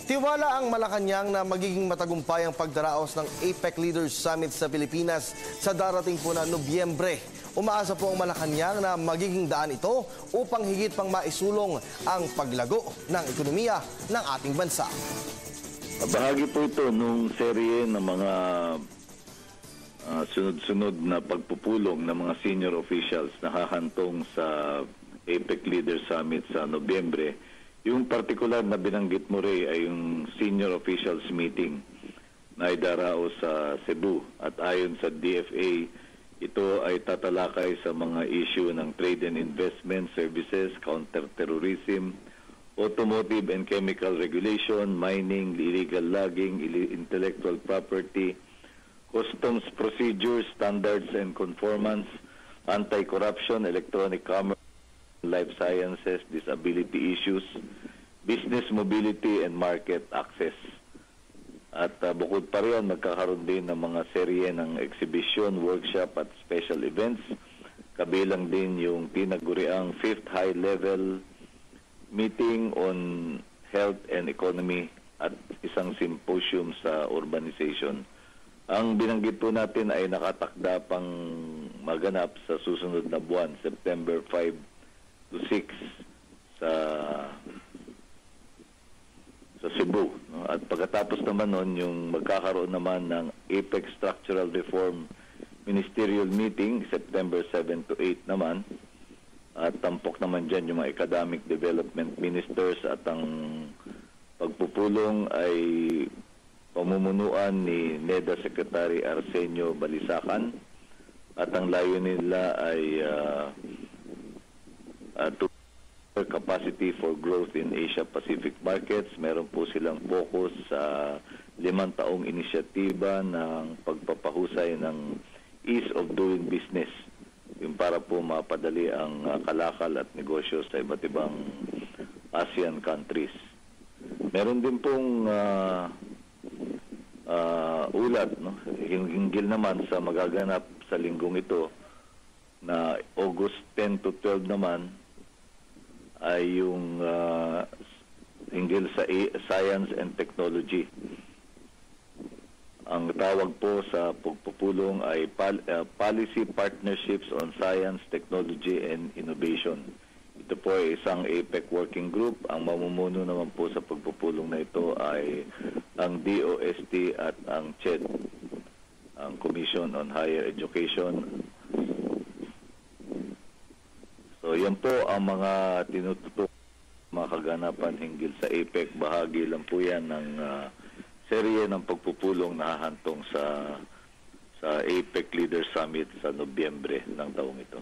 Tiwala ang Malacanang na magiging matagumpay ang pagdaraos ng APEC Leaders Summit sa Pilipinas sa darating po na Nobyembre. Umaasa po ang Malacanang na magiging daan ito upang higit pang maisulong ang paglago ng ekonomiya ng ating bansa. Bahagi po ito nung serye ng mga sunod-sunod na pagpupulong ng mga senior officials na hahantong sa APEC Leaders Summit sa Nobyembre. Yung partikular na binanggit mo, Ray, ay yung senior officials meeting na idarao sa Cebu. At ayon sa DFA, ito ay tatalakay sa mga issue ng trade and investment services, counter-terrorism, automotive and chemical regulation, mining, illegal logging, intellectual property, customs procedures, standards and conformance, anti-corruption, electronic commerce, life sciences, disability issues, business mobility, and market access. At bukod pa riyan, magkakaroon din ng mga serye ng exhibition, workshop at special events. Kabilang din yung tinaguriang 5th high-level meeting on health and economy at isang symposium sa urbanization. Ang binanggit po natin ay nakatakda pang maganap sa susunod na buwan, September 5 to 6 sa Cebu. At pagkatapos naman nun, yung magkakaroon naman ng APEC Structural Reform Ministerial Meeting, September 7 to 8 naman. At tampok naman dyan yung mga Academic Development Ministers at ang pagpupulong ay pamumunuan ni NEDA Secretary Arsenio Balisacan. At ang layunin nila ay to capacity for growth in Asia-Pacific markets. Meron po silang focus sa 5 taong inisyatiba ng pagpapahusay ng ease of doing business. Yung para po mapadali ang kalakal at negosyo sa iba't ibang ASEAN countries. Meron din pong ulat, no? Hinggil naman sa magaganap sa linggong ito na August 10 to 12 naman ay yung hinggil sa science and technology. Ang tawag po sa pagpupulong ay Policy Partnerships on Science, Technology and Innovation. Ito po ay isang APEC working group. Ang mamumuno naman po sa pagpupulong na ito ay ang DOST at ang CHED, ang Commission on Higher Education. So yan po ang mga tinututok, mga kaganapan hinggil sa APEC. Bahagi lang po yan ng serye ng pagpupulong na hahantong sa APEC Leaders Summit sa Nobyembre ng taong ito.